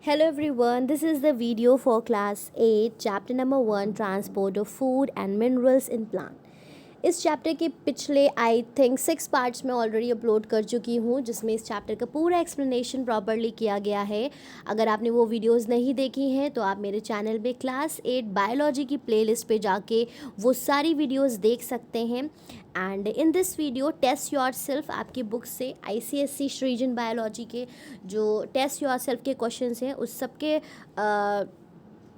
Hello everyone, this is the video for class 8 chapter number 1 transport of food and minerals in plant. इस chapter के पिछले I think 6 parts में already upload कर चुकी हूँ जिसमें इस चैप्टर का पूरा एक्सप्लेनेशन प्रॉपरली किया गया है। अगर आपने वो वीडियोस नहीं देखी हैं तो आप मेरे चैनल पे क्लास 8 बायोलॉजी की प्लेलिस्ट पे जाके वो सारी वीडियोस देख सकते हैं। And in this video test yourself आपकी बुक से ICSE श्रीजन बायोलॉजी के जो टेस्ट योर सेल्फ के क्वेश्चंस हैं उस सब के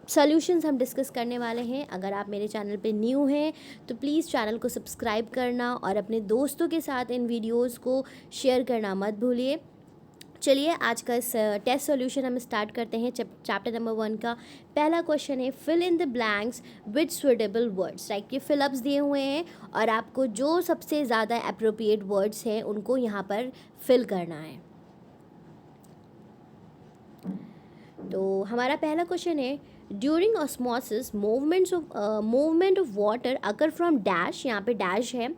सॉल्यूशंस हम डिस्कस करने वाले हैं। अगर आप मेरे चैनल पे न्यू हैं तो प्लीज़ चैनल को सब्सक्राइब करना और अपने दोस्तों के साथ इन वीडियोस को शेयर करना मत भूलिए। चलिए आज का इस टेस्ट सॉल्यूशन हम स्टार्ट करते हैं। चैप्टर नंबर 1 का पहला क्वेश्चन है fill in the blanks with suitable words. Right, ये फिलअप्स दिए हुए हैं और आपको जो सबसे ज़्यादा अप्रोप्रिएट वर्ड्स हैं उनको यहाँ पर फिल करना है। तो हमारा पहला क्वेश्चन है during osmosis movement of water occur from dash, यहाँ पे डैश है,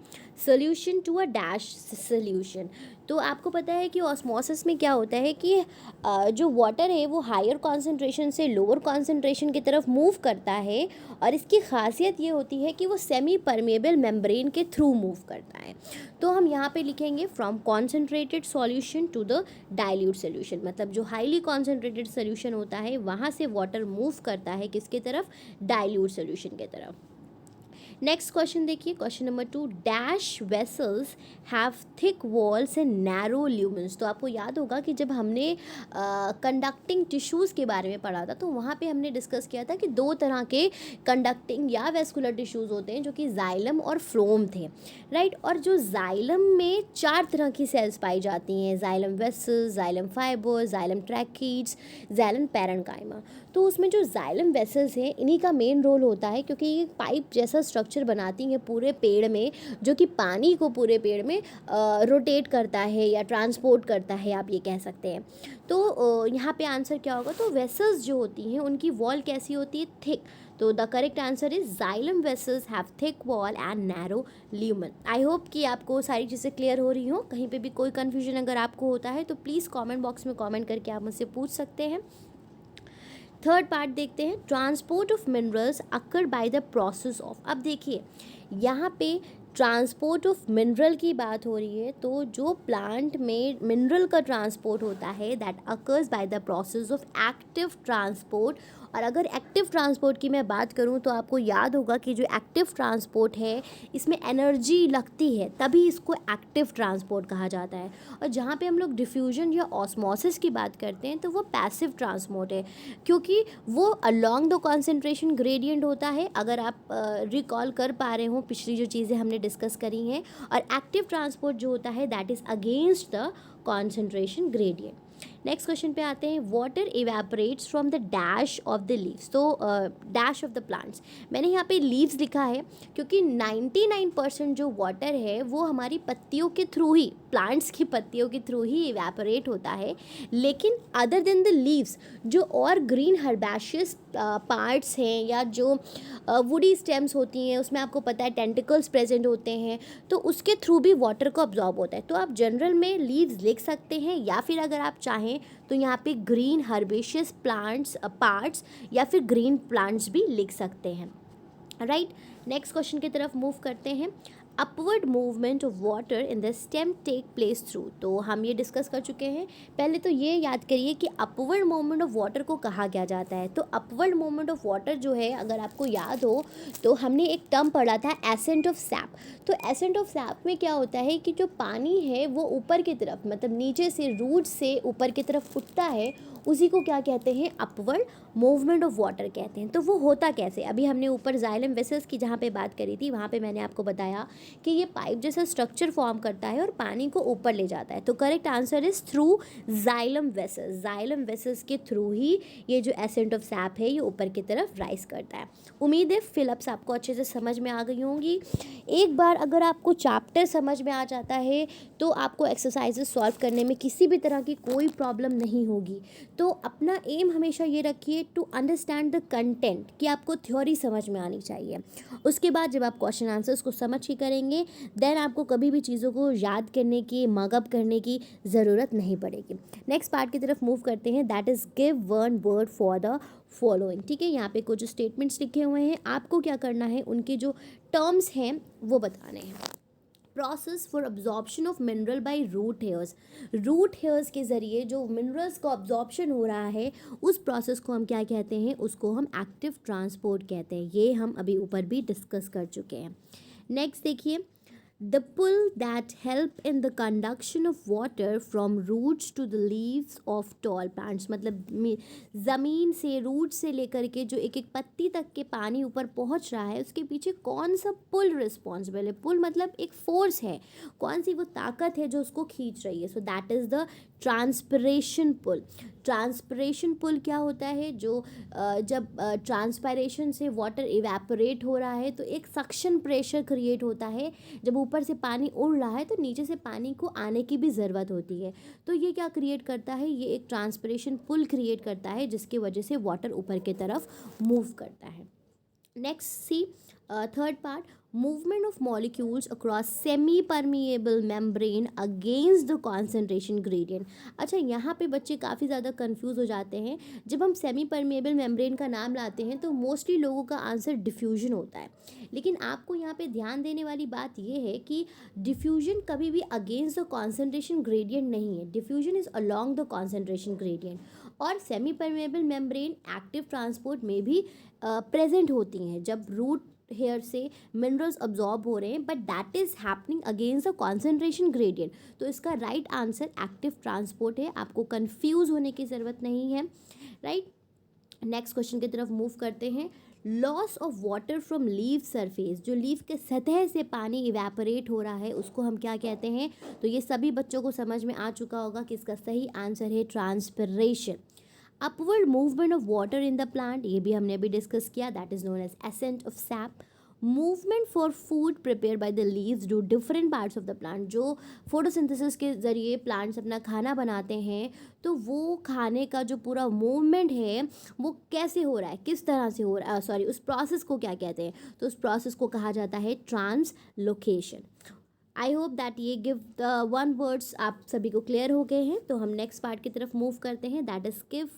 solution to a dash solution. तो आपको पता है कि ऑस्मोसिस में क्या होता है कि जो वाटर है वो हायर कॉन्सेंट्रेशन से लोअर कॉन्सेंट्रेशन की तरफ मूव करता है और इसकी खासियत ये होती है कि वो सेमी परमेबल मेम्ब्रेन के थ्रू मूव करता है। तो हम यहाँ पे लिखेंगे from concentrated solution to the dilute solution, मतलब जो हाईली कॉन्सेंट्रेटेड सोल्यूशन होता है वहाँ से वाटर मूव करता है किसके तरफ, डाइल्यूट सोल्यूशन की तरफ। नेक्स्ट क्वेश्चन देखिए, question number 2 dash vessels have thick walls and narrow lumens. तो आपको याद होगा कि जब हमने कंडक्टिंग टिश्यूज़ के बारे में पढ़ा था तो वहाँ पे हमने डिस्कस किया था कि 2 तरह के कंडक्टिंग या वेस्कुलर टिश्यूज़ होते हैं जो कि जाइलम और फ्लोम थे। राइट, और जो जाइलम में 4 तरह की सेल्स पाई जाती हैं, xylem vessels, xylem fibre, xylem tracheids, xylem parenchyma. तो उसमें जो जाइलम वेसल्स हैं इन्हीं का मेन रोल होता है क्योंकि ये पाइप जैसा स्ट्रक्चर बनाती हैं पूरे पेड़ में जो कि पानी को पूरे पेड़ में रोटेट करता है या ट्रांसपोर्ट करता है, आप ये कह सकते हैं। तो यहाँ पे आंसर क्या होगा, तो वेसल्स जो होती हैं उनकी वॉल कैसी होती है, थिक। तो the correct answer is xylem vessels have thick wall and narrow lumen. I hope कि आपको सारी चीज़ें क्लियर हो रही हो। कहीं पे भी कोई कन्फ्यूजन अगर आपको होता है तो प्लीज़ कमेंट बॉक्स में कमेंट करके आप मुझसे पूछ सकते हैं। थर्ड पार्ट देखते हैं, transport of minerals occur by the process of. अब देखिए यहाँ पे ट्रांसपोर्ट ऑफ मिनरल की बात हो रही है, तो जो प्लांट में मिनरल का ट्रांसपोर्ट होता है that occurs by the process of active transport. और अगर एक्टिव ट्रांसपोर्ट की मैं बात करूं तो आपको याद होगा कि जो एक्टिव ट्रांसपोर्ट है इसमें एनर्जी लगती है, तभी इसको एक्टिव ट्रांसपोर्ट कहा जाता है। और जहाँ पे हम लोग डिफ्यूजन या ऑस्मोसिस की बात करते हैं तो वो पैसिव ट्रांसपोर्ट है क्योंकि वो अलोंग द कॉन्सेंट्रेशन ग्रेडियंट होता है, अगर आप रिकॉल कर पा रहे हो पिछली जो चीज़ें हमने डिस्कस करी हैं। और एक्टिव ट्रांसपोर्ट जो होता है that is against the concentration gradient. Next question पे आते हैं, water evaporates from the dash of the leaves. तो डैश ऑफ द प्लांट्स, मैंने यहाँ पे लीव्स लिखा है क्योंकि 99% जो वाटर है वो हमारी पत्तियों के थ्रू ही, प्लांट्स की पत्तियों के थ्रू ही इवेपोरेट होता है। लेकिन अदर देन द लीव्स जो और ग्रीन हर्बेशियस पार्ट्स हैं या जो वुडी स्टेम्स होती हैं उसमें आपको पता है टेंटिकल्स प्रेजेंट होते हैं, तो उसके थ्रू भी वाटर को अब्जॉर्ब होता है। तो आप जनरल में लीव्स लिख सकते हैं या फिर अगर आप चाहें तो यहाँ पे ग्रीन हर्बेशियस प्लांट्स पार्ट्स या फिर ग्रीन प्लांट्स भी लिख सकते हैं। राइट, नेक्स्ट क्वेश्चन की तरफ मूव करते हैं, upward movement of water in the stem take place through. तो हम ये डिस्कस कर चुके हैं। पहले तो ये याद करिए कि अपवर्ड मूवमेंट ऑफ वाटर को कहा क्या जाता है। तो अपवर्ड मूवमेंट ऑफ वाटर जो है, अगर आपको याद हो तो हमने एक टर्म पढ़ा था एसेंट ऑफ सैप। तो एसेंट ऑफ सैप में क्या होता है कि जो पानी है वो ऊपर की तरफ, मतलब नीचे से रूट से ऊपर की तरफ उठता है, उसी को क्या कहते हैं, अपवर्ड मूवमेंट ऑफ वाटर कहते हैं। तो वो होता कैसे, अभी हमने ऊपर जाइलम वेसल्स की जहाँ पे बात करी थी वहाँ पे मैंने आपको बताया कि ये पाइप जैसा स्ट्रक्चर फॉर्म करता है और पानी को ऊपर ले जाता है। तो correct answer is through xylem vessels. Xylem vessels के थ्रू ही ये जो एसेंट ऑफ सैप है ये ऊपर की तरफ राइज करता है। उम्मीद है फिलअप्स आपको अच्छे से समझ में आ गई होंगी। एक बार अगर आपको चैप्टर समझ में आ जाता है तो आपको एक्सरसाइजेस सॉल्व करने में किसी भी तरह की कोई प्रॉब्लम नहीं होगी। तो अपना एम हमेशा ये रखिए टू अंडरस्टैंड द कंटेंट, कि आपको थ्योरी समझ में आनी चाहिए। उसके बाद जब आप क्वेश्चन आंसर्स को समझ के करेंगे करेंगे देन आपको कभी भी चीज़ों को याद करने की, मगअप करने की ज़रूरत नहीं पड़ेगी। नेक्स्ट पार्ट की तरफ मूव करते हैं, that is give one word for the following. ठीक है, यहाँ पे कुछ स्टेटमेंट्स लिखे हुए हैं, आपको क्या करना है, उनके जो टर्म्स हैं वो बताने हैं। Process for absorption of mineral by root hairs. Root hairs के ज़रिए जो मिनरल्स को अब्जॉर्प्शन हो रहा है उस प्रोसेस को हम क्या कहते हैं, उसको हम एक्टिव ट्रांसपोर्ट कहते हैं। ये हम अभी ऊपर भी डिस्कस कर चुके हैं। नेक्स्ट देखिए, the pull that help in the conduction of water from roots to the leaves of tall plants। मतलब ज़मीन से, रूट से लेकर के जो एक एक पत्ती तक के पानी ऊपर पहुंच रहा है उसके पीछे कौन सा पुल रिस्पॉन्सिबल है। पुल मतलब एक फोर्स है, कौन सी वो ताकत है जो उसको खींच रही है। So that is the transpiration pull. Transpiration pull क्या होता है, जो जब ट्रांसपायरेशन से वाटर इवेपोरेट हो रहा है तो एक सक्शन प्रेशर क्रिएट होता है। जब ऊपर से पानी उड़ रहा है तो नीचे से पानी को आने की भी ज़रूरत होती है। तो ये क्या क्रिएट करता है, ये एक ट्रांसपिरेशन पुल क्रिएट करता है जिसकी वजह से वाटर ऊपर की तरफ मूव करता है। Next C third part, movement of molecules across semi permeable membrane against the concentration gradient. अच्छा, यहाँ पे बच्चे काफ़ी ज़्यादा कंफ्यूज हो जाते हैं। जब हम सेमी परमिएबल मेम्ब्रेन का नाम लाते हैं तो मोस्टली लोगों का आंसर डिफ्यूजन होता है, लेकिन आपको यहाँ पे ध्यान देने वाली बात यह है कि डिफ्यूजन कभी भी अगेंस्ट द कॉन्सेंट्रेशन ग्रेडियंट नहीं है, diffusion is along the concentration gradient. और semi permeable membrane active transport में भी प्रेजेंट होती हैं जब रूट हेयर से मिनरल्स अब्जॉर्ब हो रहे हैं, but that is happening against the concentration gradient. तो इसका राइट आंसर एक्टिव ट्रांसपोर्ट है, आपको कंफ्यूज होने की ज़रूरत नहीं है। राइट, नेक्स्ट क्वेश्चन की तरफ मूव करते हैं। Loss of water from leaf surface, जो लीफ के सतह से पानी इवेपोरेट हो रहा है उसको हम क्या कहते हैं। तो ये सभी बच्चों को समझ में आ चुका होगा कि इसका सही आंसर है transpiration. Upward movement of water in the plant, ये भी हमने अभी डिस्कस किया, that is known as ascent of sap. Movement for food prepare by the leaves to different parts of the plant, जो फोटोसिंथेसिस के ज़रिए plants अपना खाना बनाते हैं तो वो खाने का जो पूरा मूवमेंट है वो कैसे हो रहा है, किस तरह से हो रहा है, सॉरी उस प्रोसेस को क्या कहते हैं, तो उस प्रोसेस को कहा जाता है ट्रांसलोकेशन। आई होप दैट ये गिव द वन वर्ड्स आप सभी को क्लियर हो गए हैं। तो हम नेक्स्ट पार्ट की तरफ मूव करते हैं, that is give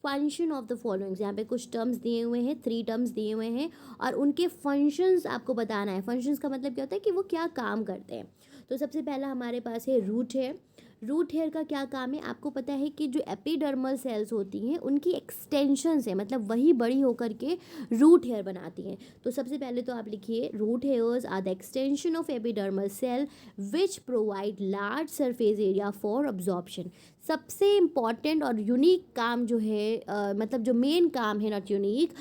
function of the followings. यहाँ पे कुछ टर्म्स दिए हुए हैं, 3 टर्म्स दिए हुए हैं और उनके फंक्शंस आपको बताना है। फंक्शंस का मतलब क्या होता है कि वो क्या काम करते हैं। तो सबसे पहला हमारे पास है रूट हेयर। रूट हेयर का क्या काम है, आपको पता है कि जो एपिडर्मल सेल्स होती हैं उनकी एक्सटेंशंस है, मतलब वही बड़ी होकर के रूट हेयर बनाती हैं। तो सबसे पहले तो आप लिखिए, root hairs are the extension of epidermal cell which provide large surface area for absorption. सबसे इम्पॉर्टेंट और यूनिक काम जो है मतलब जो मेन काम है, नॉट यूनिक,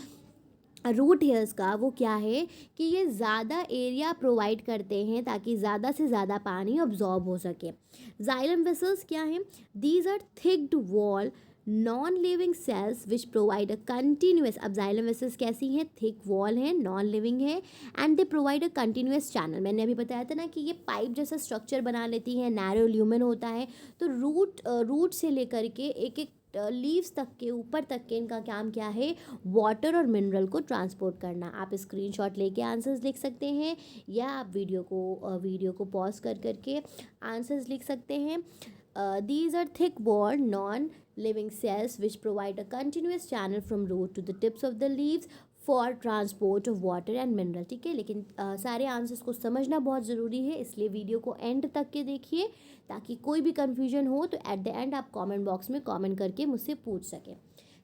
रूट हेयर्स का, वो क्या है कि ये ज़्यादा एरिया प्रोवाइड करते हैं ताकि ज़्यादा से ज़्यादा पानी अब्जॉर्ब हो सके। जाइलम वेसल्स क्या हैं, these are thick wall non living cells which provide a continuous. अब जाइलम वेसल्स कैसी हैं, थिक वॉल है, नॉन लिविंग है and they provide a continuous channel. मैंने अभी बताया था ना कि ये पाइप जैसा स्ट्रक्चर बना लेती हैं, नैरो ल्यूमेन होता है। तो रूट से लेकर के एक एक लीव्स तक के ऊपर तक के इनका काम क्या है, वाटर और मिनरल को ट्रांसपोर्ट करना। आप स्क्रीनशॉट लेके आंसर्स लिख सकते हैं या आप वीडियो को पॉज कर करके आंसर्स लिख सकते हैं। These are thick walled non-living cells which provide a continuous channel from root to the tips of the leaves for transport of water and mineral. ठीक है, लेकिन सारे आंसर्स को समझना बहुत ज़रूरी है, इसलिए वीडियो को एंड तक के देखिए ताकि कोई भी कन्फ्यूजन हो तो एट द एंड आप कमेंट बॉक्स में कमेंट करके मुझसे पूछ सकें।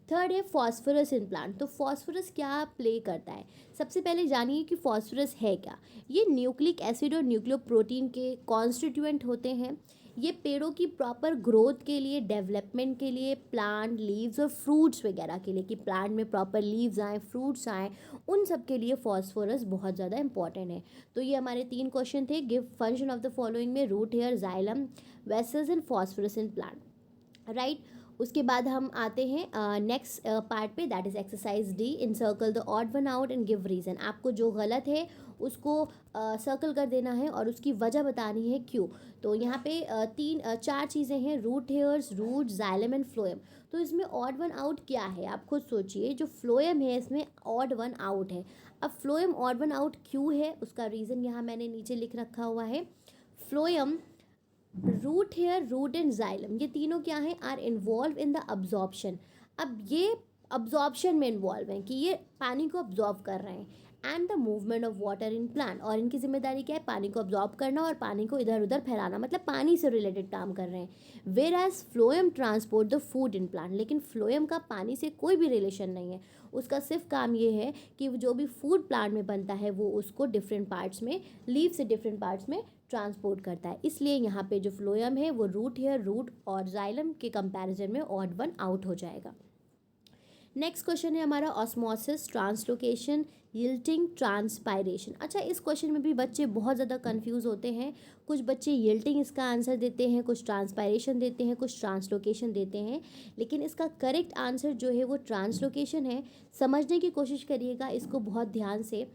थर्ड है फॉस्फोरस इन प्लांट। तो फॉस्फोरस क्या प्ले करता है, सबसे पहले जानिए कि फॉस्फोरस है क्या। ये न्यूक्लिक एसिड और न्यूक्लियोप्रोटीन के कॉन्स्टिट्यूएंट होते हैं। ये पेड़ों की प्रॉपर ग्रोथ के लिए, डेवलपमेंट के लिए, प्लांट लीव्स और फ्रूट्स वगैरह के लिए, कि प्लांट में प्रॉपर लीव्स आएँ, फ्रूट्स आएँ, उन सब के लिए फॉस्फोरस बहुत ज़्यादा इंपॉर्टेंट है। तो ये हमारे 3 क्वेश्चन थे, give function of the following में root hair, xylem vessels and phosphorus in plant. Right, उसके बाद हम आते हैं नेक्स्ट पार्ट पे, that is exercise D, encircle the odd one out and give reason. आपको जो गलत है उसको सर्कल कर देना है और उसकी वजह बतानी है क्यों। तो यहाँ पे चार चीज़ें हैं, root hairs, root, xylem and phloem. तो इसमें ऑड वन आउट क्या है आप खुद सोचिए। जो फ्लोएम है इसमें ऑड वन आउट है। अब फ्लोएम ऑड वन आउट क्यों है उसका रीज़न यहाँ मैंने नीचे लिख रखा हुआ है। Phloem, root hair, root and xylem, ये तीनों क्या हैं, are involve in the absorption. अब ये अब्जॉर्प्शन में इन्वॉल्व हैं कि ये पानी को अब्जॉर्ब कर रहे हैं, and the movement of water in plant, और इनकी जिम्मेदारी क्या है, पानी को अब्जॉर्ब करना और पानी को इधर उधर फैलाना, मतलब पानी से रिलेटेड काम कर रहे हैं। Whereas phloem transport the food in plant, लेकिन फ्लोएम का पानी से कोई भी रिलेशन नहीं है। उसका सिर्फ काम ये है कि जो भी फूड प्लांट में बनता है वो उसको डिफरेंट पार्ट्स में, लीव से डिफरेंट पार्ट्स में ट्रांसपोर्ट करता है। इसलिए यहाँ पे जो फ्लोएम है वो रूट हेयर, रूट और जाइलम के कंपैरिजन में ऑड वन आउट हो जाएगा। नेक्स्ट क्वेश्चन है हमारा ऑस्मोसिस, ट्रांसलोकेशन, यिल्टिंग, ट्रांसपायरेशन। अच्छा, इस क्वेश्चन में भी बच्चे बहुत ज़्यादा कंफ्यूज होते हैं। कुछ बच्चे यिल्टिंग इसका आंसर देते हैं, कुछ ट्रांसपायरेशन देते हैं, कुछ ट्रांसलोकेशन देते हैं, लेकिन इसका करेक्ट आंसर जो है वो ट्रांसलोकेशन है। समझने की कोशिश करिएगा इसको बहुत ध्यान से।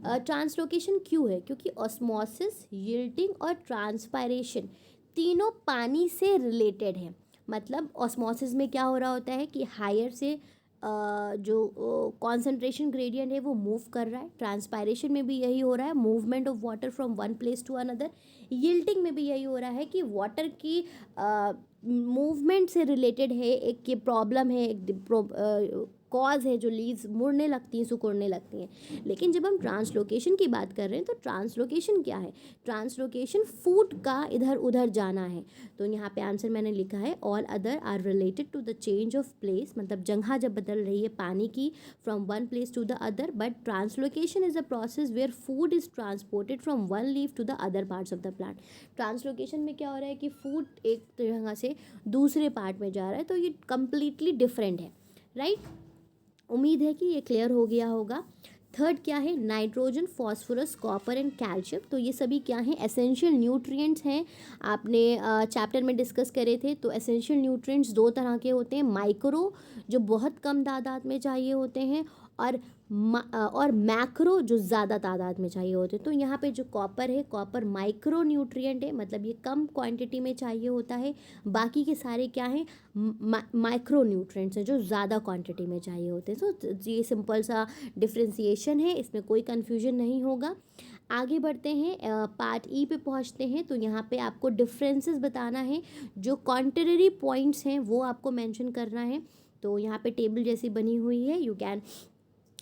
ट्रांसलोकेशन क्यों है, क्योंकि ऑस्मोसिस, यिल्टिंग और ट्रांसपायरेशन तीनों पानी से रिलेटेड हैं। मतलब ऑस्मोसिस में क्या हो रहा होता है कि हायर से जो कॉन्सेंट्रेशन ग्रेडियंट है वो मूव कर रहा है। ट्रांसपायरेशन में भी यही हो रहा है, movement of water from one place to another. Yielding में भी यही हो रहा है कि वाटर की मूवमेंट से रिलेटेड है, एक ये प्रॉब्लम है, एक कॉज है, जो लीव्स मुड़ने लगती हैं, सिकुड़ने लगती हैं। लेकिन जब हम ट्रांसलोकेशन की बात कर रहे हैं तो ट्रांसलोकेशन क्या है, ट्रांसलोकेशन फूड का इधर उधर जाना है। तो यहाँ पे आंसर मैंने लिखा है, all other are related to the change of place, मतलब जगह जब बदल रही है पानी की from one place to the other, but translocation is a process where food is transported from one leaf to the other parts of the plant. Translocation में क्या हो रहा है कि फूड एक जगह से दूसरे पार्ट में जा रहा है, तो ये कंप्लीटली डिफरेंट है, राइट। उम्मीद है कि ये क्लियर हो गया होगा। थर्ड क्या है, nitrogen, phosphorus, copper and calcium. तो ये सभी क्या हैं, एसेंशियल न्यूट्रिएंट्स हैं। आपने चैप्टर में डिस्कस करे थे। तो एसेंशियल न्यूट्रिएंट्स दो तरह के होते हैं, माइक्रो जो बहुत कम तादाद में चाहिए होते हैं, और मैक्रो जो ज़्यादा तादाद में चाहिए होते हैं। तो यहाँ पे जो कॉपर है, कॉपर माइक्रो न्यूट्रिएंट है, मतलब ये कम क्वांटिटी में चाहिए होता है। बाकी के सारे क्या हैं, माइक्रो न्यूट्रिएंट्स हैं जो ज़्यादा क्वांटिटी में चाहिए होते हैं। तो ये सिंपल सा डिफ्रेंसिएशन है, इसमें कोई कन्फ्यूजन नहीं होगा। आगे बढ़ते हैं, पार्ट ई पे पहुँचते हैं। तो यहाँ पे आपको डिफरेंसेस बताना है, जो कॉन्ट्ररी पॉइंट्स हैं वो आपको मेंशन करना है। तो यहाँ पे टेबल जैसी बनी हुई है, you can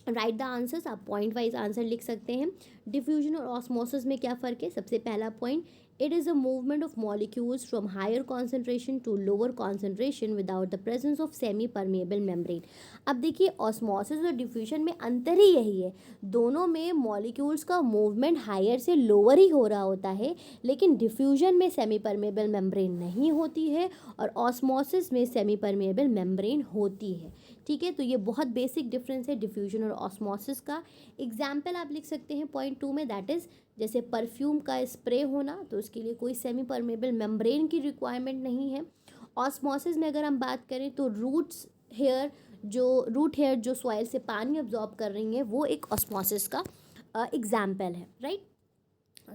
write the answers, आप पॉइंट वाइज आंसर लिख सकते हैं। डिफ्यूजन और ऑस्मोसिस में क्या फ़र्क है, सबसे पहला point, it is a movement of molecules from higher concentration to lower concentration without the presence of semi permeable membrane. अब देखिए, ऑस्मोसिस और डिफ्यूजन में अंतर ही यही है, दोनों में मॉलिक्यूल्स का मूवमेंट हायर से लोअर ही हो रहा होता है, लेकिन डिफ्यूजन में सेमी परमेएबल मेम्ब्रेन नहीं होती है और ऑस्मोसिस में सेमी परमेएबल मेम्ब्रेन होती है। ठीक है, तो ये बहुत बेसिक डिफरेंस है डिफ्यूजन और ऑस्मोसिस का। एग्जाम्पल आप लिख सकते हैं पॉइंट 2 में, दैट इज़ जैसे परफ्यूम का स्प्रे होना, तो उसके लिए कोई सेमी परमेबल मेम्ब्रेन की रिक्वायरमेंट नहीं है। ऑस्मोसिस में अगर हम बात करें तो रूट हेयर जो सॉइल से पानी अब्जॉर्ब कर रही हैं, वो एक ऑस्मोसिस का एग्जाम्पल है, राइट।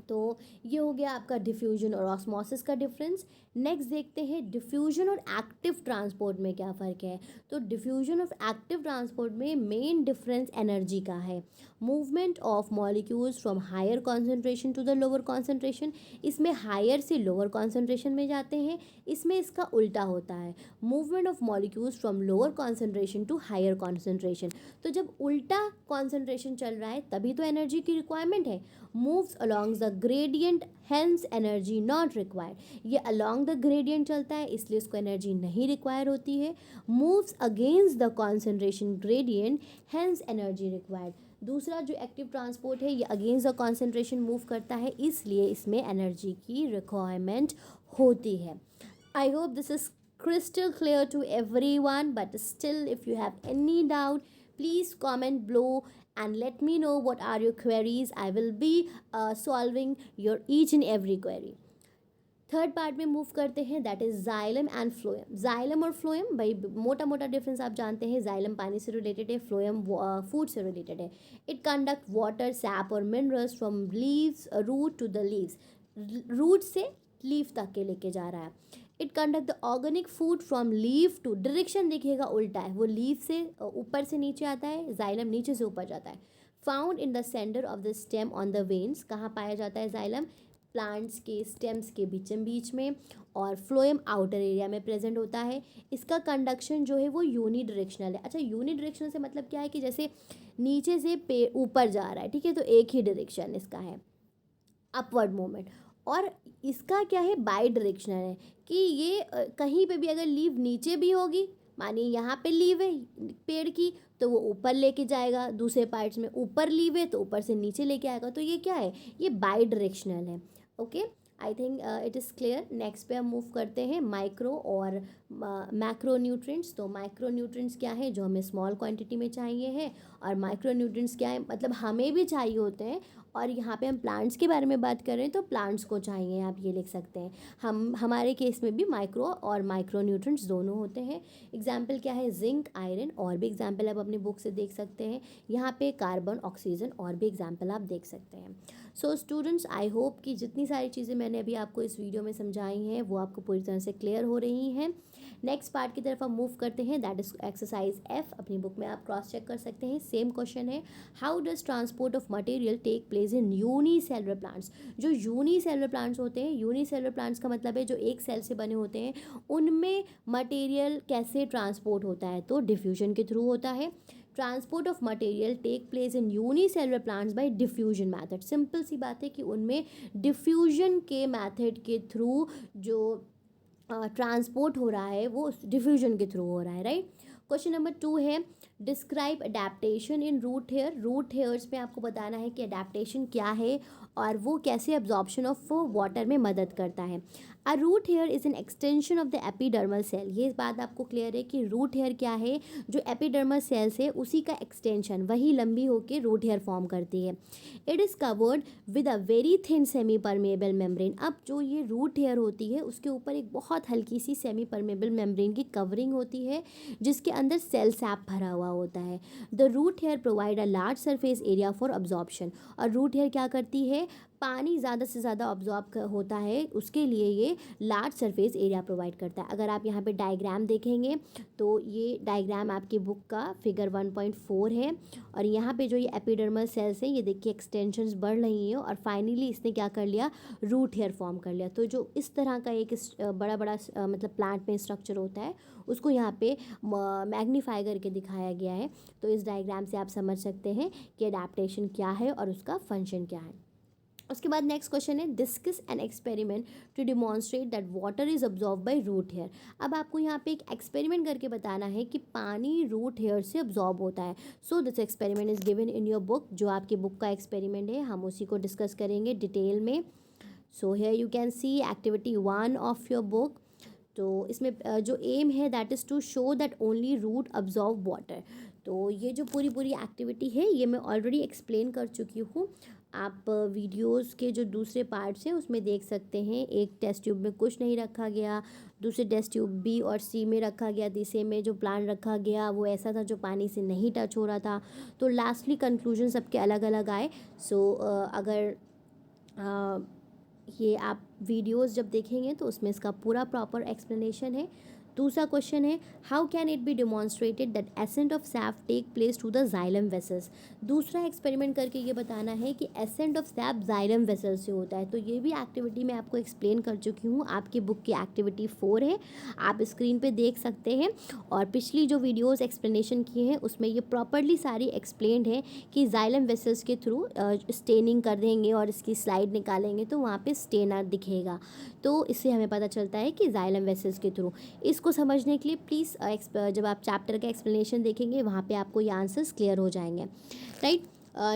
तो ये हो गया आपका डिफ्यूजन और ऑस्मोसिस का डिफरेंस। नेक्स्ट देखते हैं डिफ्यूजन और एक्टिव ट्रांसपोर्ट में क्या फ़र्क है। तो डिफ्यूजन ऑफ एक्टिव ट्रांसपोर्ट में मेन डिफरेंस एनर्जी का है, movement of molecules from higher concentration to the lower concentration. इसमें हायर से लोअर कॉन्सेंट्रेशन में जाते हैं, इसमें इसका उल्टा होता है, movement of molecules from lower concentration to higher concentration. तो जब उल्टा कॉन्सेंट्रेशन चल रहा है तभी तो एनर्जी की रिक्वायरमेंट है, moves along the gradient hence energy not required. ये अलॉन्ग द ग्रेडियंट चलता है इसलिए इसको एनर्जी नहीं रिक्वायर होती है। Moves against the concentration gradient hence energy required. दूसरा जो एक्टिव ट्रांसपोर्ट है ये अगेंस्ट द कॉन्सेंट्रेशन मूव करता है, इसलिए इसमें एनर्जी की रिक्वायरमेंट होती है। I hope this is crystal clear to everyone, but still if you have any doubt, please comment below and let me know what are your queries. I will be solving your each and every query. Third part में move करते हैं, that is xylem and phloem. Xylem और phloem भाई मोटा मोटा difference आप जानते हैं, जाइलम पानी से रिलेटेड है, फ्लोएम फूड से रिलेटेड है। इट कंडक्ट वाटर, सैप और minerals from leaves root to the leaves, root से लीफ तक के लेके जा रहा है। It conduct the organic food from leaf to, direction देखिएगा उल्टा है, वो लीफ से ऊपर से नीचे आता है, जाइलम नीचे से ऊपर जाता है। Found in the centre of the stem on the veins, कहाँ पाया जाता है जाइलम? प्लांट्स के स्टेम्स के बीचम बीच में, और फ्लोएम आउटर एरिया में प्रेजेंट होता है। इसका कंडक्शन जो है वो यूनी डायरेक्शनल है। अच्छा, यूनी डायरेक्शनल से मतलब क्या है कि जैसे नीचे से पे ऊपर जा रहा है, ठीक है, तो एक ही डायरेक्शन इसका है, अपवर्ड मूवमेंट। और इसका क्या है, बाई डायरेक्शनल है, कि ये कहीं पे भी अगर लीव नीचे भी होगी, मानिए यहाँ पे लीव है पेड़ की, तो वो ऊपर लेके जाएगा, दूसरे पार्ट्स में ऊपर लीव है तो ऊपर से नीचे लेके आएगा। तो ये क्या है, ये बाई डायरेक्शनल है। Okay, I think it is clear. Next पे हम मूव करते हैं माइक्रो और मैक्रो न्यूट्रिएंट्स। तो माइक्रो न्यूट्रिएंट्स क्या है, जो हमें स्मॉल क्वांटिटी में चाहिए है, और माइक्रो न्यूट्रिएंट्स क्या है, मतलब हमें भी चाहिए होते हैं, और यहाँ पे हम प्लांट्स के बारे में बात कर रहे हैं तो प्लांट्स को चाहिए, आप ये लिख सकते हैं। हमारे केस में भी माइक्रो और माइक्रो न्यूट्रिएंट्स दोनों होते हैं। एग्जाम्पल क्या है, जिंक, आयरन, और भी एग्जाम्पल आप अपनी बुक से देख सकते हैं। यहाँ पे कार्बन, ऑक्सीजन, और भी एग्जाम्पल आप देख सकते हैं। सो स्टूडेंट्स, आई होप कि जितनी सारी चीज़ें मैंने अभी आपको इस वीडियो में समझाई हैं वो आपको पूरी तरह से क्लियर हो रही हैं। नेक्स्ट पार्ट की तरफ हम मूव करते हैं, दैट इज एक्सरसाइज F। अपनी बुक में आप क्रॉस चेक कर सकते हैं। सेम क्वेश्चन है, how does transport of material take place in unicellular plants. जो यूनिसेलुलर प्लांट्स होते हैं, यूनिसेलुलर प्लांट्स का मतलब है जो एक सेल से बने होते हैं, उनमें मटेरियल कैसे ट्रांसपोर्ट होता है, तो डिफ्यूजन के थ्रू होता है। Transport of material take place in unicellular plants by diffusion method. Simple सी बात है कि उनमें डिफ्यूजन के मैथड के थ्रू जो ट्रांसपोर्ट हो रहा है वो डिफ्यूजन के थ्रू हो रहा है, राइट। क्वेश्चन नंबर 2 है, डिस्क्राइब अडेप्टेशन इन रूट हेयर। रूट हेयर्स में आपको बताना है कि अडेप्टेशन क्या है और वो कैसे एब्जॉर्प्शन ऑफ वाटर में मदद करता है। A root hair is an extension of the epidermal cell. ये बात आपको क्लियर है कि रूट हेयर क्या है, जो एपिडर्मल सेल से उसी का एक्सटेंशन, वही लंबी होकर रूट हेयर फॉर्म करती है। It is covered with a very thin semi permeable membrane. अब जो ये रूट हेयर होती है उसके ऊपर एक बहुत हल्की सी सेमी परमेबल मेम्ब्रेन की कवरिंग होती है, जिसके अंदर सेल सैप भरा हुआ होता है। The root hair provide a large surface area for absorption. और रूट हेयर क्या करती है, पानी ज़्यादा से ज़्यादा ऑब्जॉर्ब होता है, उसके लिए ये लार्ज सरफेस एरिया प्रोवाइड करता है। अगर आप यहाँ पे डायग्राम देखेंगे तो ये डायग्राम आपकी बुक का फिगर 1.4 है, और यहाँ पे जो ये एपिडर्मल सेल्स हैं, ये देखिए एक्सटेंशंस बढ़ रही हैं, और फाइनली इसने क्या कर लिया, रूट हेयर फॉर्म कर लिया। तो जो इस तरह का एक बड़ा बड़ा मतलब प्लांट में स्ट्रक्चर होता है, उसको यहाँ पे मैग्नीफाई करके दिखाया गया है। तो इस डायग्राम से आप समझ सकते हैं कि अडेप्टेशन क्या है और उसका फंक्शन क्या है। उसके बाद नेक्स्ट क्वेश्चन है, discuss an experiment to demonstrate that water is absorb by root hair. अब आपको यहाँ पे एक एक्सपेरिमेंट करके बताना है कि पानी रूट हेयर से अब्जॉर्ब होता है। So this experiment is given in your book. जो आपकी बुक का एक्सपेरिमेंट है हम उसी को डिस्कस करेंगे डिटेल में। So here you can see activity 1 of your book. तो इसमें जो एम है that is to show that only root absorb water. तो ये जो पूरी पूरी एक्टिविटी है ये मैं ऑलरेडी एक्सप्लेन कर चुकी हूँ। आप वीडियोस के जो दूसरे पार्ट्स हैं उसमें देख सकते हैं। एक टेस्ट ट्यूब में कुछ नहीं रखा गया, दूसरे टेस्ट ट्यूब बी और सी में रखा गया, तीसरे में जो प्लान रखा गया वो ऐसा था जो पानी से नहीं टच हो रहा था। तो लास्टली कंक्लूजन सबके अलग अलग आए। सो अगर ये आप वीडियोस जब देखेंगे तो उसमें इसका पूरा प्रॉपर एक्सप्लेनेशन है। दूसरा क्वेश्चन है, how can it be demonstrated that ascent of sap take place to the xylem vessels. दूसरा एक्सपेरिमेंट करके ये बताना है कि ascent of sap xylem vessel से होता है। तो ये भी एक्टिविटी मैं आपको एक्सप्लेन कर चुकी हूँ, आपकी बुक की एक्टिविटी 4 है, आप स्क्रीन पे देख सकते हैं। और पिछली जो वीडियोज़ एक्सप्लेनेशन किए हैं उसमें ये प्रॉपरली सारी एक्सप्लेंड है कि जाइलम वेसल्स के थ्रू स्टेनिंग कर देंगे और इसकी स्लाइड निकालेंगे तो वहाँ पे स्टेनर दिखेगा। तो इससे हमें पता चलता है कि जाइलम वेसल्स के थ्रू। इसको समझने के लिए प्लीज़ जब आप चैप्टर का एक्सप्लेनेशन देखेंगे वहाँ पे आपको ये आंसर्स क्लियर हो जाएंगे, राइट।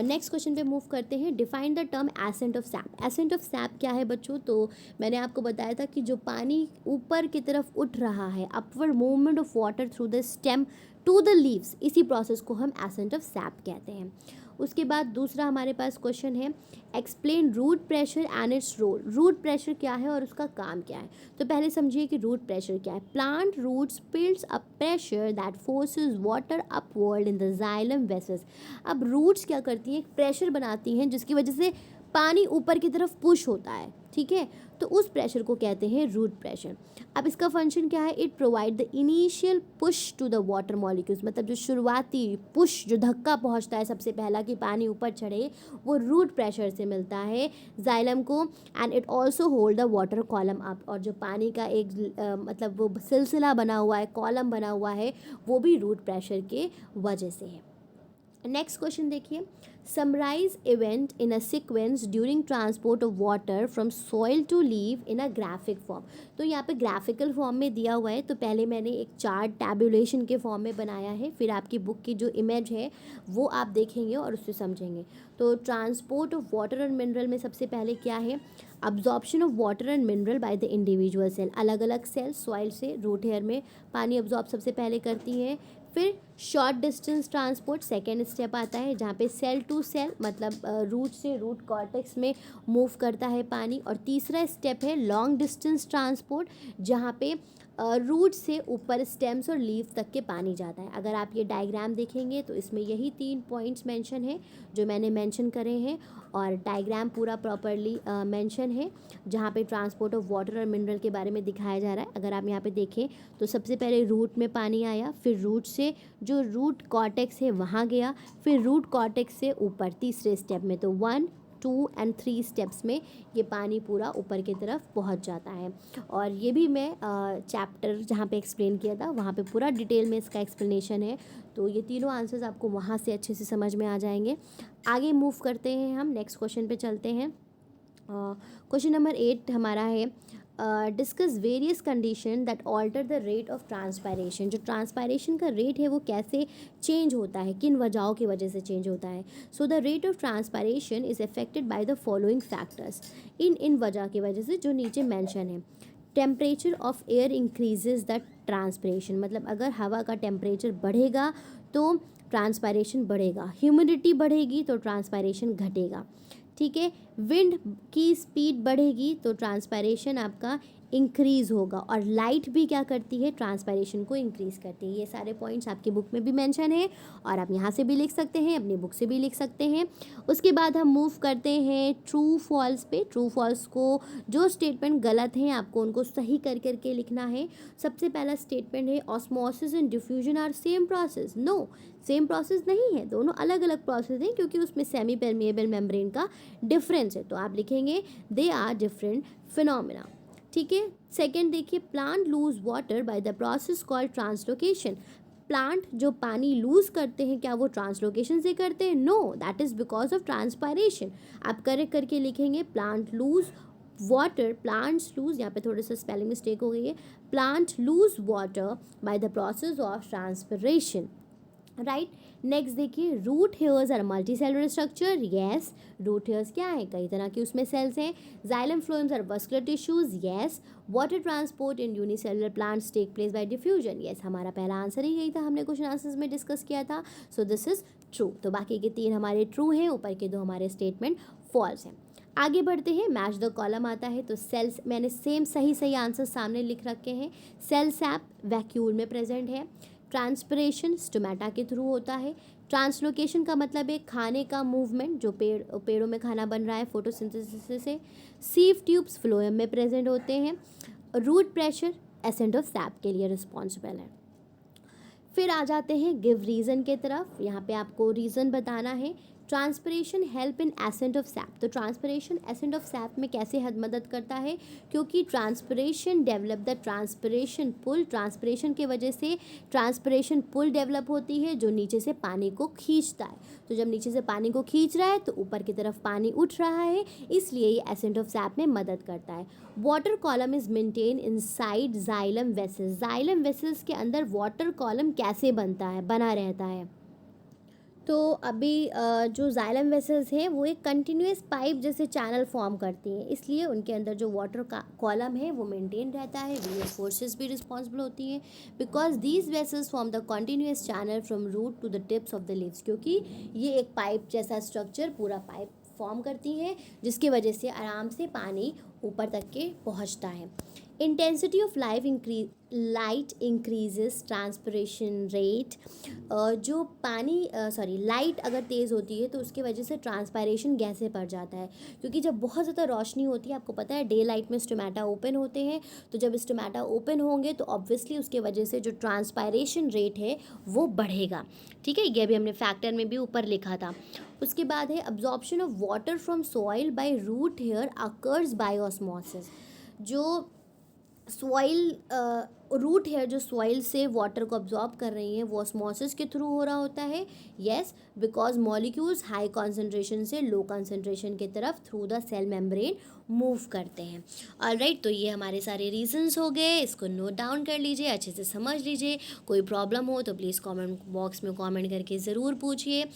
नेक्स्ट क्वेश्चन पे मूव करते हैं, define the term accent of SAP. Accent of SAP क्या है बच्चों, तो मैंने आपको बताया था कि जो पानी ऊपर की तरफ उठ रहा है, upward movement of water through the stem to the leaves, इसी प्रोसेस को हम एसेंट ऑफ सैप कहते हैं। उसके बाद दूसरा हमारे पास क्वेश्चन है explain root pressure and its role. Root pressure क्या है और उसका काम क्या है। तो पहले समझिए कि रूट प्रेशर क्या है। Plant roots builds a pressure that forces water upward in the xylem vessels. अब रूट्स क्या करती हैं, एक प्रेशर बनाती हैं जिसकी वजह से पानी ऊपर की तरफ पुश होता है, ठीक है। तो उस प्रेशर को कहते हैं रूट प्रेशर। अब इसका फंक्शन क्या है, it provide the initial push to the water molecules, मतलब जो शुरुआती पुश, जो धक्का पहुंचता है सबसे पहला कि पानी ऊपर चढ़े, वो रूट प्रेशर से मिलता है जाइलम को। And it also hold the water column up, और जो पानी का एक मतलब वो सिलसिला बना हुआ है, कॉलम बना हुआ है, वो भी रूट प्रेशर के वजह से है। नेक्स्ट क्वेश्चन देखिए, summarise event in a sequence during transport of water from soil to leave in a graphic form. तो यहाँ पे ग्राफिकल फॉर्म में दिया हुआ है, तो पहले मैंने एक चार्ट टैबुलेशन के फॉर्म में बनाया है, फिर आपकी बुक की जो इमेज है वो आप देखेंगे और उससे समझेंगे। तो transport of water and mineral में सबसे पहले क्या है, absorption of water and mineral by the individual cell. अलग अलग सेल सॉइल से रूट हेयर में पानी अब्जॉर्ब सबसे पहले करती हैं। फिर short distance transport second step आता है, जहाँ पे सेल टू सेल मतलब रूट से रूट कॉर्टेक्स में मूव करता है पानी। और तीसरा स्टेप है लॉन्ग डिस्टेंस ट्रांसपोर्ट, जहाँ पे रूट से ऊपर स्टेम्स और लीफ तक के पानी जाता है। अगर आप ये डायग्राम देखेंगे तो इसमें यही 3 पॉइंट्स मेंशन है जो मैंने मेंशन करे हैं, और डायग्राम पूरा प्रॉपरली मेंशन है जहाँ पे ट्रांसपोर्ट ऑफ वाटर और मिनरल के बारे में दिखाया जा रहा है। अगर आप यहाँ पे देखें तो सबसे पहले रूट में पानी आया, फिर रूट से जो रूट कॉर्टेक्स है वहाँ गया, फिर रूट कॉर्टेक्स से ऊपर तीसरे स्टेप में। तो 1, 2 एंड 3 स्टेप्स में ये पानी पूरा ऊपर की तरफ पहुंच जाता है। और ये भी मैं चैप्टर जहाँ पे एक्सप्लेन किया था वहाँ पे पूरा डिटेल में इसका एक्सप्लेनेशन है। तो ये तीनों आंसर्स आपको वहाँ से अच्छे से समझ में आ जाएंगे। आगे मूव करते हैं, हम नेक्स्ट क्वेश्चन पे चलते हैं। क्वेश्चन नंबर 8 हमारा है discuss various condition that alter the rate of transpiration. जो ट्रांसपायरेशन का रेट है वो कैसे चेंज होता है, किन वजहों की वजह से चेंज होता है। So the rate of transpiration is affected by the following factors. इन वजह की वजह से जो नीचे मेंशन है। Temperature of air increases the transpiration, मतलब अगर हवा का टेम्परेचर बढ़ेगा तो ट्रांसपायरेशन बढ़ेगा, ह्यूमिडिटी बढ़ेगी तो ट्रांसपायरेशन घटेगा, ठीक है। विंड की स्पीड बढ़ेगी तो ट्रांसपायरेशन आपका इंक्रीज़ होगा, और लाइट भी क्या करती है, ट्रांसपायरेशन को इंक्रीज़ करती है। ये सारे पॉइंट्स आपकी बुक में भी मेंशन है और आप यहाँ से भी लिख सकते हैं, अपनी बुक से भी लिख सकते हैं। उसके बाद हम मूव करते हैं ट्रू फॉल्स पे। ट्रू फॉल्स को जो स्टेटमेंट गलत हैं आपको उनको सही कर करके लिखना है। सबसे पहला स्टेटमेंट है osmosis and diffusion are same process. No, same process नहीं है, दोनों अलग अलग प्रोसेस हैं, क्योंकि उसमें सेमी परमिएबल मेम्ब्रेन का डिफरेंस है। तो आप लिखेंगे दे आर डिफरेंट फिनोमिना, ठीक है। सेकेंड देखिए, plant lose water by the process called translocation. Plant जो पानी लूज करते हैं क्या वो ट्रांसलोकेशन से करते हैं? No, that is because of transpiration. आप करेक्ट करके लिखेंगे plant lose water, plants lose, यहाँ पे थोड़ा सा स्पेलिंग मिस्टेक हो गई है, plant lose water by the process of transpiration, right. Next देखिए, root hairs are multi cellular structure. Yes, root hairs क्या है, कई तरह के उसमें सेल्स हैं। Xylem phloems are vascular tissues. Yes, water transport in unicellular plants take place bye diffusion. Yes, हमारा पहला आंसर ही यही था, हमने क्वेश्चन आंसर्स में डिस्कस किया था। So this is true. तो बाकी के 3 हमारे ट्रू हैं, ऊपर के 2 हमारे स्टेटमेंट फॉल्स हैं। आगे बढ़ते हैं, मैच द कॉलम आता है। तो सेल्स, मैंने सेम सही आंसर सामने लिख रखे हैं। सेल सैप वैक्यूल में प्रेजेंट है। ट्रांसपिरेशन स्टोमेटा के थ्रू होता है। ट्रांसलोकेशन का मतलब है खाने का मूवमेंट, जो पेड़ों में खाना बन रहा है फोटोसिंथेसिस से। सीव ट्यूब्स फ्लोएम में प्रेजेंट होते हैं। Root pressure ascent of sap के लिए रिस्पॉन्सिबल है। फिर आ जाते हैं गिव रीज़न के तरफ। यहाँ पे आपको रीज़न बताना है। Transpiration help in ascent of sap. तो ट्रांसपिरेशन एसेंट ऑफ सैप में कैसे मदद करता है, क्योंकि transpiration develop the transpiration pull. Transpiration के वजह से ट्रांसपिरेशन पुल डेवलप होती है जो नीचे से पानी को खींचता है। तो जब नीचे से पानी को खींच रहा है तो ऊपर की तरफ पानी उठ रहा है, इसलिए ये एसेंट ऑफ सैप में मदद करता है। Water column is maintain inside xylem vessels. Xylem vessels के अंदर वाटर कॉलम कैसे बनता है, बना रहता है? तो अभी जो जाइलम वेसल्स हैं वो एक कंटिन्यूस पाइप जैसे चैनल फॉर्म करती हैं, इसलिए उनके अंदर जो वाटर का कॉलम है वो मेंटेन रहता है। वेरियस फोर्सेस भी रिस्पॉन्सिबल होती हैं because these vessels form the continuous channel from root to the tips of the leaves, क्योंकि ये एक पाइप जैसा स्ट्रक्चर पूरा पाइप फॉर्म करती हैं जिसकी वजह से आराम से पानी ऊपर तक के पहुंचता है। Intensity of light increases transpiration rate. जो पानी लाइट अगर तेज़ होती है तो उसके वजह से ट्रांसपायरेशन गैसे बढ़ जाता है, क्योंकि जब बहुत ज़्यादा रोशनी होती है, आपको पता है डे लाइट में स्टोमेटा ओपन होते हैं, तो जब स्टोमेटा ओपन होंगे तो ऑब्वियसली उसके वजह से जो ट्रांसपायरेशन रेट है वो बढ़ेगा। ठीक है, ये अभी हमने फैक्टर में भी ऊपर लिखा था। उसके बाद है absorption of water from soil by root hair occurs by osmosis. जो सॉइल रूट हेयर जो सॉइल से वाटर को अब्जॉर्ब कर रही हैं वो ऑस्मोसिस के थ्रू हो रहा होता है। Yes, because molecules high concentration से लो कॉन्सेंट्रेशन की तरफ through the cell membrane move करते हैं। ऑलराइट, तो ये हमारे सारे रीजंस हो गए, इसको नोट डाउन कर लीजिए, अच्छे से समझ लीजिए। कोई प्रॉब्लम हो तो प्लीज़ कमेंट बॉक्स में कमेंट करके ज़रूर पूछिए।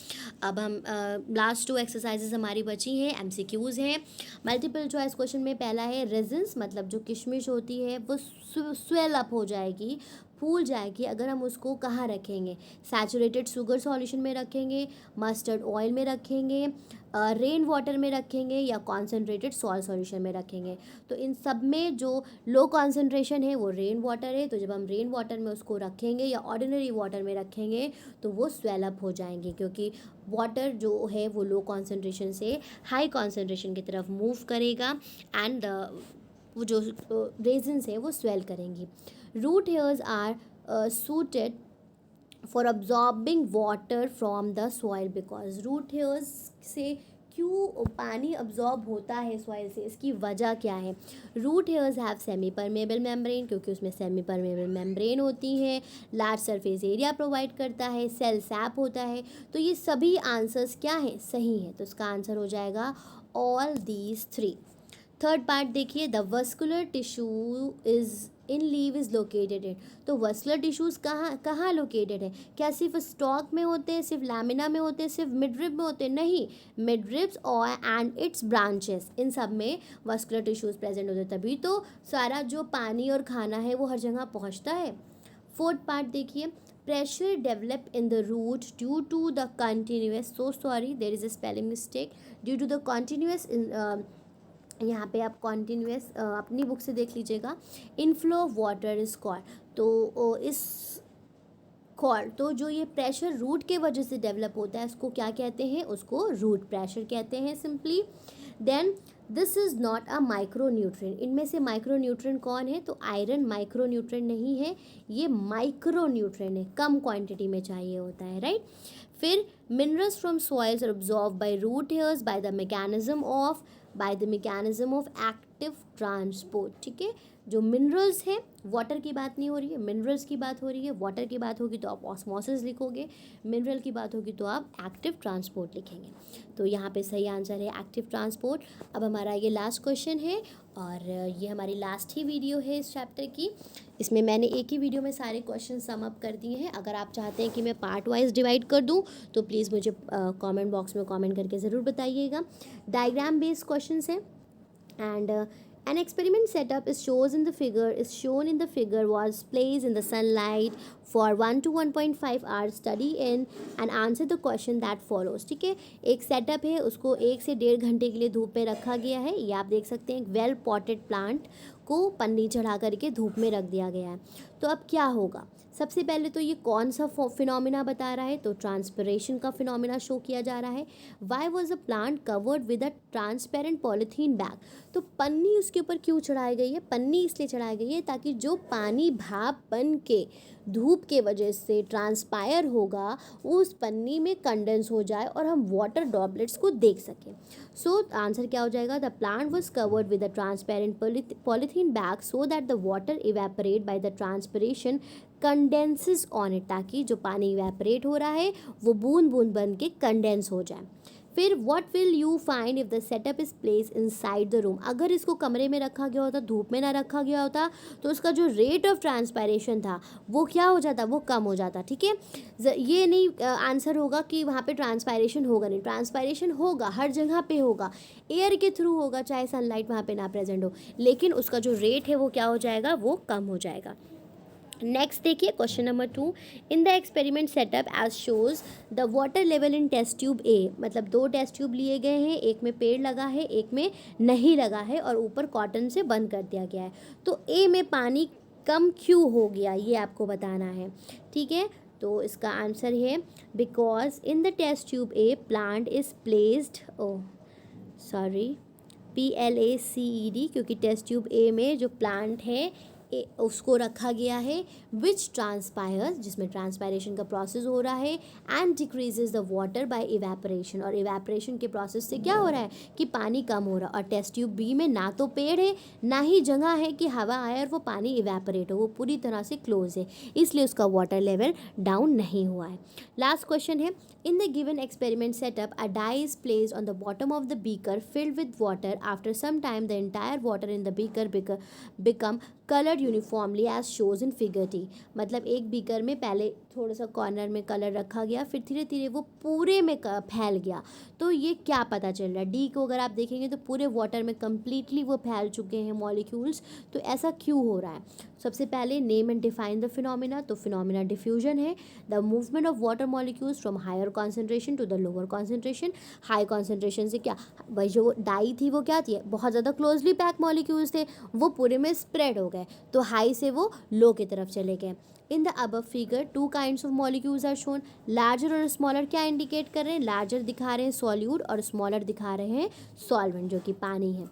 अब हम लास्ट 2 एक्सरसाइजेज हमारी बची हैं, एमसीक्यूज़ हैं। मल्टीपल चॉइस क्वेश्चन में पहला है रेजिन्स, मतलब जो किशमिश होती है वो स्वेल अप हो जाएगी, फूल जाएगी अगर हम उसको कहाँ रखेंगे, सैचुरेटेड शुगर सॉल्यूशन में रखेंगे, मस्टर्ड ऑयल में रखेंगे, रेन वाटर में रखेंगे या कॉन्सेंट्रेटेड सॉल्ट सॉल्यूशन में रखेंगे। तो इन सब में जो लो कॉन्सेंट्रेशन है वो रेन वाटर है, तो जब हम रेन वाटर में उसको रखेंगे या ऑर्डिनरी वाटर में रखेंगे तो वो स्वेल अप हो जाएंगे, क्योंकि वाटर जो है वो लो कॉन्सेंट्रेशन से हाई कॉन्सेंट्रेशन की तरफ मूव करेगा एंड वो जो रेजिन्स है वो स्वेल करेंगी। Root hairs are suited for absorbing water from the soil, because root hairs से क्यों पानी अब्जॉर्ब होता है सॉइल से, इसकी वजह क्या है। Root hairs have semi permeable membrane, क्योंकि उसमें सेमी परमेबल मेम्ब्रेन होती है, लार्ज सरफेस एरिया प्रोवाइड करता है, सेल सैप होता है। तो ये सभी आंसर्स क्या हैं, सही हैं, तो इसका आंसर हो जाएगा ऑल दीज 3। थर्ड पार्ट देखिए, the vascular tissue is in leave is located in. तो वस्कुलर टिश्यूज़ कहाँ कहाँ लोकेटेड है, क्या सिर्फ स्टॉक में होते हैं, सिर्फ लैमिना में होते हैं, सिर्फ मिडरिब में होते हैं, नहीं, मिडरिब्स और एंड इट्स ब्रांचेस, इन सब में वस्कुलर टिश्यूज़ प्रेजेंट होते हैं, तभी तो सारा जो पानी और खाना है वो हर जगह पहुँचता है। फोर्थ पार्ट देखिए, pressure develop in the root due to the continuous, so sorry there is a spelling mistake, due to the continuous, यहाँ पे आप कॉन्टीन्यूस अपनी बुक से देख लीजिएगा, inflow of water is called. तो इस कॉल्ड, तो जो ये प्रेशर रूट के वजह से डेवलप होता है उसको क्या कहते हैं, उसको रूट प्रेशर कहते हैं simply. Then this is not a micronutrient, इनमें से माइक्रो न्यूट्रिएंट कौन है, तो आयरन माइक्रो न्यूट्रिएंट नहीं है, ये माइक्रो न्यूट्रिएंट है, कम क्वांटिटी में चाहिए होता है, राइट। फिर minerals from soils are absorb by root hairs by the mechanism of active transport. ठीक है, जो मिनरल्स हैं, वाटर की बात नहीं हो रही है, मिनरल्स की बात हो रही है। वाटर की बात होगी तो आप ऑस्मोसिस लिखोगे, मिनरल की बात होगी तो आप एक्टिव ट्रांसपोर्ट लिखेंगे। तो यहाँ पे सही आंसर है एक्टिव ट्रांसपोर्ट। अब हमारा ये लास्ट क्वेश्चन है और ये हमारी लास्ट ही वीडियो है इस चैप्टर की। इसमें मैंने एक ही वीडियो में सारे क्वेश्चन सम अप कर दिए हैं। अगर आप चाहते हैं कि मैं पार्ट वाइज डिवाइड कर दूं तो प्लीज़ मुझे कमेंट बॉक्स में कमेंट करके ज़रूर बताइएगा। डायग्राम बेस्ड क्वेश्चंस हैं and an experiment setup is shown in the figure was placed in the sunlight for 1 to 1.5 hours. Study in and answer the question that follows. ठीक है, एक setup है, उसको 1 से 1.5 घंटे के लिए धूप में रखा गया है। ये आप देख सकते हैं, एक वेल पॉटेड प्लांट को पन्नी चढ़ा करके धूप में रख दिया गया है। तो अब क्या होगा, सबसे पहले तो ये कौन सा फिनोमिना बता रहा है, तो ट्रांसपिरेशन का फिनोमिना शो किया जा रहा है। Why was a plant covered with a transparent polythene bag, तो पन्नी उसके ऊपर क्यों चढ़ाई गई है, पन्नी इसलिए चढ़ाई गई है ताकि जो पानी भाप बन के धूप के वजह से ट्रांसपायर होगा उस पन्नी में कंडेंस हो जाए और हम वाटर ड्रॉपलेट्स को देख सकें। सो आंसर क्या हो जाएगा, the plant was covered with a transparent polythene bag so that the water evaporate by the transpiration condenses on it, ताकि जो पानी इवेपोरेट हो रहा है वो बूंद बूंद बन के कंडेंस हो जाए। फिर what will you find if the setup is place inside the room. अगर इसको कमरे में रखा गया होता, धूप में ना रखा गया होता, तो उसका जो रेट ऑफ ट्रांसपायरेशन था वो क्या हो जाता, वो कम हो जाता। ठीक है, ये नहीं आंसर होगा कि वहाँ पे ट्रांसपायरेशन होगा नहीं, ट्रांसपायरेशन होगा, हर जगह पे होगा, एयर के थ्रू होगा, चाहे सनलाइट वहाँ पे ना प्रेजेंट हो, लेकिन उसका जो रेट है वो क्या हो जाएगा, वो कम हो जाएगा। नेक्स्ट देखिए question number 2, in the experiment setup as shows the water level in test tube A. मतलब 2 टेस्ट ट्यूब लिए गए हैं, एक में पेड़ लगा है, एक में नहीं लगा है, और ऊपर कॉटन से बंद कर दिया गया है। तो ए में पानी कम क्यों हो गया, ये आपको बताना है। ठीक है, तो इसका आंसर है because in the test tube a plant is placed, sorry, PLACED, क्योंकि टेस्ट ट्यूब ए में जो प्लांट है उसको रखा गया है, विच ट्रांसपायर्स, जिसमें ट्रांसपायरेशन का प्रोसेस हो रहा है, and decreases the water bye evaporation, और इवेपोरेशन के प्रोसेस से क्या हो रहा है कि पानी कम हो रहा है। और टेस्ट ट्यूब बी में ना तो पेड़ है, ना ही जगह है कि हवा आए और वो पानी इवेपोरेट हो, वो पूरी तरह से क्लोज है, इसलिए उसका वाटर लेवल डाउन नहीं हुआ है। लास्ट क्वेश्चन है, in the given experiment setup a dye is placed on the bottom of the beaker filled with water, after some time the entire water in the beaker become coloured uniformly as shows in figure T. मतलब एक beaker में पहले थोड़ा सा corner में colour रखा गया, फिर धीरे धीरे वो पूरे में फैल गया। तो ये क्या पता चल रहा है, डी को अगर आप देखेंगे तो पूरे वाटर में कम्प्लीटली वो फैल चुके हैं मॉलिक्यूल्स। तो ऐसा क्यों हो रहा है, सबसे पहले name and define the phenomena. तो फिनोमिना डिफ्यूजन है, the movement of water molecules from higher concentration to the lower concentration. High concentration से क्या, भाई जो डाई थी वो क्या थी, बहुत ज़्यादा क्लोजली पैक मॉलिक्यूल्स थे, वो पूरे में स्प्रेड हो गए, तो हाई से वो लो की तरफ चले गए। In the above figure 2 kinds of molecules are shown, larger और स्मॉलर क्या इंडिकेट कर रहे हैं, लार्जर दिखा रहे हैं सॉल्यूट और स्मॉलर दिखा रहे हैं सॉल्वेंट, जो कि पानी है।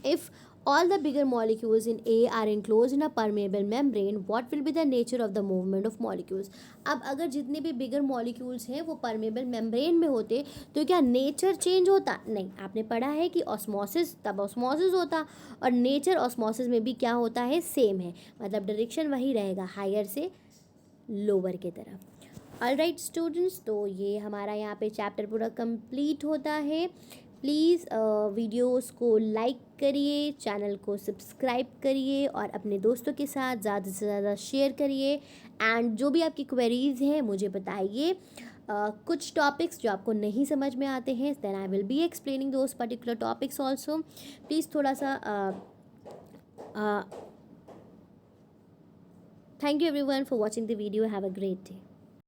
If all the bigger molecules in A are enclosed in a permeable membrane, what will be the nature of the movement of molecules? अब अगर जितने भी बिगर मॉलिक्यूल्स हैं वो परमेबल मेम्ब्रेन में होते तो क्या नेचर चेंज होता, नहीं। आपने पढ़ा है कि ऑस्मोसिस, तब ऑस्मोसिस होता, और नेचर ऑस्मोसिस में भी क्या होता है, सेम है, मतलब डायरेक्शन वही रहेगा, हायर से लोअर की तरफ। ऑलराइट स्टूडेंट्स, तो ये हमारा यहाँ पे चैप्टर पूरा कंप्लीट होता है। प्लीज़ वीडियोस को लाइक करिए, चैनल को सब्सक्राइब करिए, और अपने दोस्तों के साथ ज़्यादा से ज़्यादा शेयर करिए। एंड जो भी आपकी क्वेरीज़ हैं मुझे बताइए। कुछ टॉपिक्स जो आपको नहीं समझ में आते हैं, then I will be explaining those particular topics also. Please थोड़ा सा thank you everyone for watching the video. Have a great day.